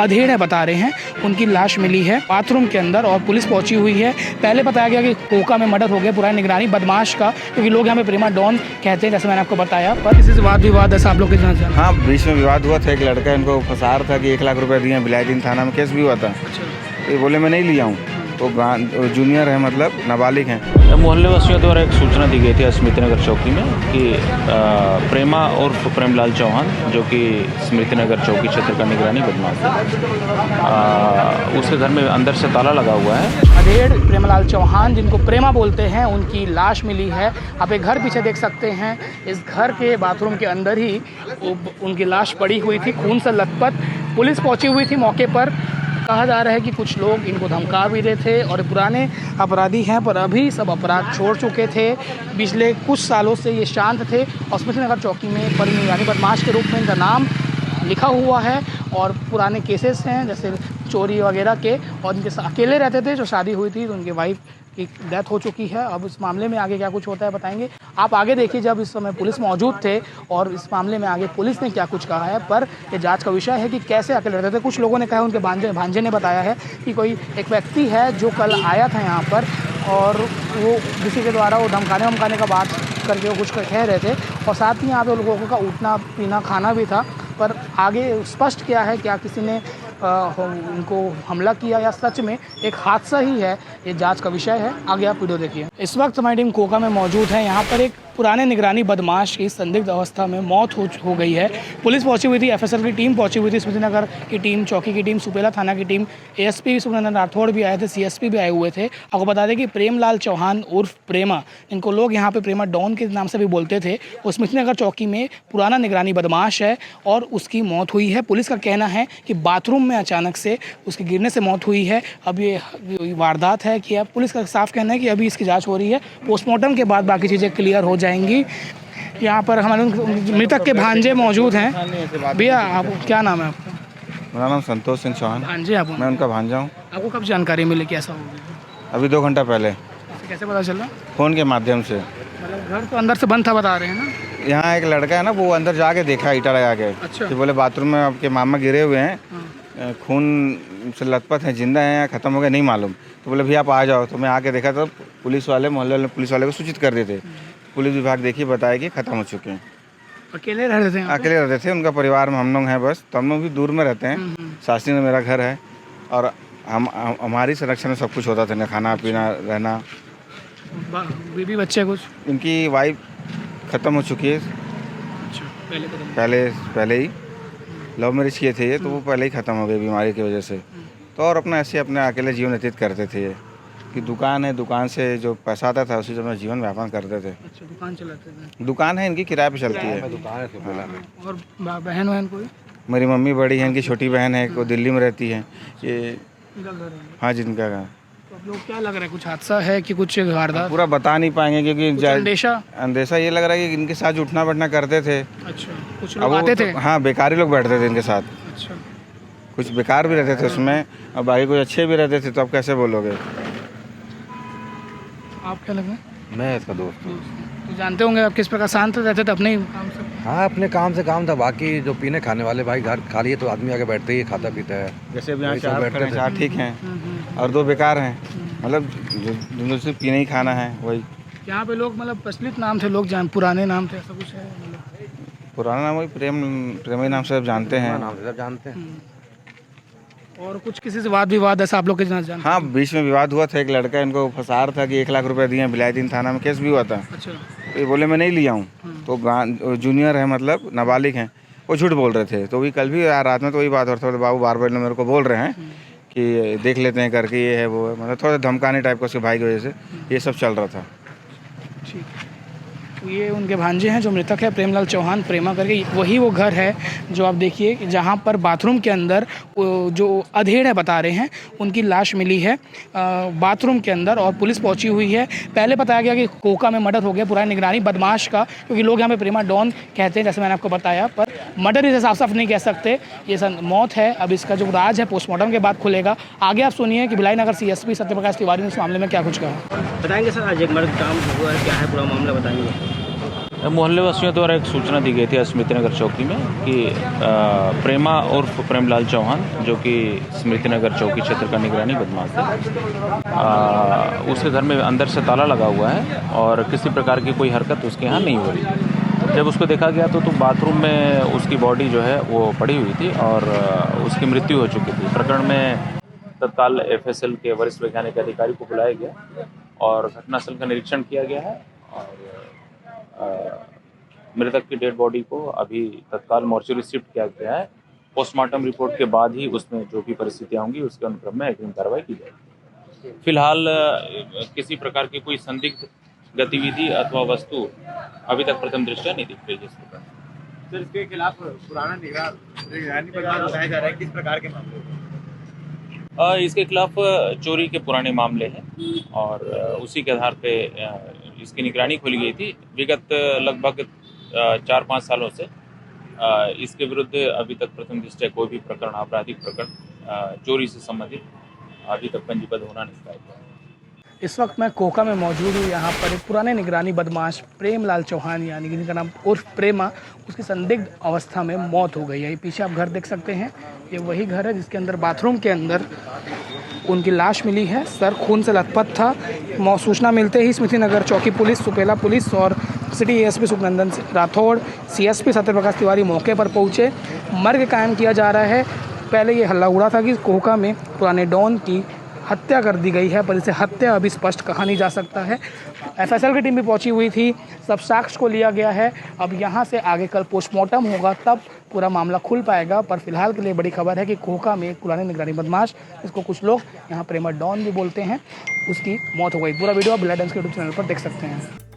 अधेड़ है बता रहे हैं, उनकी लाश मिली है बाथरूम के अंदर और पुलिस पहुंची हुई है। पहले बताया गया कि कोका में मर्डर हो गया पुरानी निगरानी बदमाश का, क्योंकि लोग यहाँ पे प्रेमा डॉन कहते हैं, जैसे मैंने आपको बताया। पर किसी से वाद विवाद ऐसा आप लोग के साथ? हाँ, बीच में विवाद हुआ था। एक लड़का इनको फंसा रहा था कि 1 लाख रुपए दिए, बिलायदीन थाना में केस भी हुआ था। ये बोले मैं नहीं लिया हूँ, तो जूनियर है, मतलब नाबालिग हैं। मोहल्ले वासियों द्वारा एक सूचना दी गई थी स्मृति नगर चौकी में कि प्रेमा और प्रेमलाल चौहान, जो कि स्मृति नगर चौकी क्षेत्र का निगरानी बदमाश है, उसके घर में अंदर से ताला लगा हुआ है। अधेड़ प्रेमलाल चौहान, जिनको प्रेमा बोलते हैं, उनकी लाश मिली है। आप एक घर पीछे देख सकते हैं, इस घर के बाथरूम के अंदर ही उनकी लाश पड़ी हुई थी, खून से लथपथ। पुलिस पहुंची हुई थी मौके पर। कहा जा रहा है कि कुछ लोग इनको धमका भी रहे थे और पुराने अपराधी हैं, पर अभी सब अपराध छोड़ चुके थे। पिछले कुछ सालों से ये शांत थे और स्मृति नगर चौकी में परिवार निगरानी बदमाश के रूप में इनका नाम लिखा हुआ है और पुराने केसेस हैं जैसे चोरी वगैरह के, और इनके साथ अकेले रहते थे। जो शादी हुई थी तो उनकी वाइफ की डेथ हो चुकी है। अब इस मामले में आगे क्या कुछ होता है बताएंगे। आप आगे देखिए, जब इस समय पुलिस मौजूद थे और इस मामले में आगे पुलिस ने क्या कुछ कहा है, पर ये जांच का विषय है कि कैसे अकेले रहते थे। कुछ लोगों ने कहा, उनके भांजे ने बताया है कि कोई एक व्यक्ति है जो कल आया था यहाँ पर और वो किसी के द्वारा वो धमकाने का बात करके वो कुछ कह रहे थे, और साथ ही यहाँ पे लोगों का उठना पीना खाना भी था। पर आगे स्पष्ट क्या है, क्या किसी ने उनको हमला किया या सच में एक हादसा ही है, ये जांच का विषय है। आगे आप वीडियो देखिए। इस वक्त हमारी टीम कोका में मौजूद है। यहाँ पर एक पुराने निगरानी बदमाश की संदिग्ध अवस्था में मौत हो गई है। पुलिस पहुंची हुई थी, एफएसएल की टीम पहुंची हुई थी, स्मृति नगर की टीम, चौकी की टीम, सुपेला थाना की टीम, एएसपी सुब्रमण्यम राठौड़ भी आए थे, सीएसपी भी आए हुए थे। आपको बता दें कि प्रेमलाल चौहान उर्फ प्रेमा, इनको लोग यहाँ पे प्रेमा डॉन के नाम से भी बोलते थे, वो स्मृति नगर चौकी में पुराना निगरानी बदमाश है और उसकी मौत हुई है। पुलिस का कहना है कि बाथरूम में अचानक से उसके गिरने से मौत हुई है। अब ये वारदात है कि अब पुलिस का साफ कहना है कि अभी इसकी जाँच हो रही है, पोस्टमार्टम के बाद बाकी चीज़ें क्लियर हो जाएंगी। यहाँ पर हमारे मृतक के भांजे मौजूद हैं। भैया, आप क्या नाम है आपका? मेरा नाम संतोष सिंह चौहान। भांजे आप? मैं उनका भांजा हूँ। आपको कब जानकारी मिली कि ऐसा हो गया? अभी 2 घंटा पहले। कैसे पता चला? फ़ोन के माध्यम से। मतलब घर तो अंदर से बंद था बता रहे हैं ना? यहाँ एक लड़का है ना, वो अंदर जाके देखा ईटा लगा के। अच्छा। कि बोले बाथरूम में आपके मामा गिरे हुए हैं, खून से लथपथ हैं, जिंदा हैं या ख़त्म हो गए नहीं मालूम। तो बोले भैया आप आ जाओ। तो मैं आके देखा तो पुलिस वाले, मोहल्ले वाले पुलिस वाले को सूचित कर देते। पुलिस विभाग देखिए बताया कि ख़त्म हो चुके हैं। अकेले रहते थे? अकेले रहते थे, उनका परिवार में हम लोग हैं बस। तो हम लोग भी दूर में रहते हैं। शास्त्री में मेरा घर है और हमारी संरक्षण में सब कुछ होता था, खाना पीना रहना। बीबी बच्चे कुछ? इनकी वाइफ ख़त्म हो चुकी है। अच्छा, पहले ही लव मैरिज किए थे ये, तो वो पहले ही ख़त्म हो गई बीमारी की वजह से। तो और अपना ऐसे अपने अकेले जीवन व्यतीत करते थे ये, कि दुकान है, दुकान से जो पैसा आता था उसी से अपना जीवन व्यापन करते थे। अच्छा, दुकान चलाते थे? दुकान है इनकी, किराए पे चलती है। और बहन वहन कोई? मेरी मम्मी बड़ी है, इनकी छोटी बहन है, वो दिल्ली में रहती है। ये हाँ, जिनका घर। तो आप लोग क्या लग रहा है, कुछ हादसा है कि कुछ वारदात? पूरा बता नहीं पाएंगे क्योंकि अंदेशा ये लग रहा है कि इनके साथ उठना बैठना करते थे। अच्छा, कुछ लोग आते थे? हाँ, बेकारी लोग बैठते थे इनके साथ। अच्छा, कुछ बेकार भी रहते थे उसमें और बाकी कुछ अच्छे भी रहते थे। तो आप कैसे बोलोगे? आप क्या लगे? मैं इसका दोस्त हूँ। तो जानते होंगे आप किस प्रकार शांत रहते थे अपने ही काम से? हाँ, अपने काम से काम था। बाकी जो पीने खाने वाले भाई घर खा लिए तो आदमी आके बैठते ही खाता पीता है। जैसे अभी यहाँ चार ठीक हैं और 2 बेकार हैं, मतलब जो सिर्फ पीने ही खाना है वही। यहाँ पे लोग मतलब प्रचलित नाम थे, लोग पुराने नाम थे, ऐसा कुछ है? पुराना नाम वही प्रेम नाम से सब जानते हैं। नाम से सब जानते हैं। और कुछ किसी से वाद विवाद ऐसा आप लोग के जानते हैं? हाँ, बीच में विवाद हुआ था। एक लड़का इनको फंसा रहा था कि 1 लाख रुपए दिए, बिलायदीन थाना में केस भी हुआ था। अच्छा। तो ये बोले मैं नहीं लिया हूँ, तो जूनियर है, मतलब नाबालिग हैं, वो झूठ बोल रहे थे। तो वही कल भी रात में तो वही बात हो रहा था, बाबू बार मेरे को बोल रहे हैं कि देख लेते हैं करके, ये है वो है, मतलब थोड़ा धमकाने टाइप का उसके भाई की वजह से ये सब चल रहा था। ठीक, तो ये उनके भांजे हैं जो मृतक है प्रेमलाल चौहान, प्रेमा करके। वही वो घर है जो आप देखिए कि जहाँ पर बाथरूम के अंदर जो अधेड़ है बता रहे हैं, उनकी लाश मिली है बाथरूम के अंदर और पुलिस पहुंची हुई है। पहले बताया गया कि कोका में मर्डर हो गया पुरानी निगरानी बदमाश का, क्योंकि लोग यहाँ पे प्रेमा डॉन कहते हैं, जैसे मैंने आपको बताया। पर मर्डर इसे साफ साफ नहीं कह सकते, ये मौत है। अब इसका जो राज है पोस्टमार्टम के बाद खुलेगा। आगे आप सुनिए कि भिलाई नगर सीएसपी सत्यप्रकाश तिवारी ने इस मामले में क्या कुछ कहा। बताएंगे सर, आज एक मर्डर काम हुआ है, क्या है पूरा मामला बताएंगे? मोहल्ले वासियों द्वारा एक सूचना दी गई थी स्मृति नगर चौकी में कि प्रेमा और प्रेमलाल चौहान जो कि स्मृति नगर चौकी क्षेत्र का निगरानी बदमाश है, उसके घर में अंदर से ताला लगा हुआ है और किसी प्रकार की कोई हरकत उसके यहाँ नहीं हो रही। जब उसको देखा गया तो बाथरूम में उसकी बॉडी जो है वो पड़ी हुई थी और उसकी मृत्यु हो चुकी थी। प्रकरण में तत्काल FSL के वरिष्ठ वैज्ञानिक अधिकारी को बुलाया गया और घटनास्थल का निरीक्षण किया गया है और मृतक की डेड बॉडी को अभी तत्काल मॉर्चरी शिफ्ट किया गया है। पोस्टमार्टम रिपोर्ट के बाद ही उसमें जो भी परिस्थितियाँ होंगी उसके अनुक्रम में अग्रिम कार्रवाई की जाएगी। फिलहाल किसी प्रकार की कोई संदिग्ध गतिविधि अथवा वस्तु अभी तक प्रथम दृष्टया नहीं दिख रही है। सर, इसके खिलाफ पुराना निगरानी बदमाश बताया जा रहा है, किस प्रकार के मामले? इसके खिलाफ चोरी के पुराने मामले हैं और उसी के आधार पे इसकी निगरानी खोली गई थी। विगत लगभग 4-5 सालों से इसके विरुद्ध अभी तक प्रथम दृष्टया कोई भी प्रकरण, आपराधिक प्रकरण चोरी से संबंधित अभी तक पंजीबद्ध होना नहीं पाया। इस वक्त मैं कोका में मौजूद हूँ। यहाँ पर एक पुराने निगरानी बदमाश प्रेमलाल चौहान यानी कि जिनका नाम उर्फ प्रेमा, उसकी संदिग्ध अवस्था में मौत हो गई है। ये पीछे आप घर देख सकते हैं, ये वही घर है जिसके अंदर बाथरूम के अंदर उनकी लाश मिली है। सर खून से लथपथ था। सूचना मिलते ही स्मृति नगर चौकी पुलिस, सुपेला पुलिस और city ASP Sukhnandan Rathore, CSP Satyaprakash Tiwari मौके पर पहुँचे। मर्ग कायम किया जा रहा है। पहले ये हल्ला उड़ा था कि कोका में पुराने डॉन की हत्या कर दी गई है, पर इसे हत्या अभी स्पष्ट कहा नहीं जा सकता है। FSL की टीम भी पहुंची हुई थी, सब साक्ष्य को लिया गया है। अब यहां से आगे कल पोस्टमार्टम होगा, तब पूरा मामला खुल पाएगा। पर फिलहाल के लिए बड़ी खबर है कि कोका में एक पुराने निगरानी बदमाश, जिसको कुछ लोग यहाँ प्रेमा डॉन भी बोलते हैं, उसकी मौत हो गई। पूरा वीडियो आप ब्लड के यूट्यूब चैनल पर देख सकते हैं।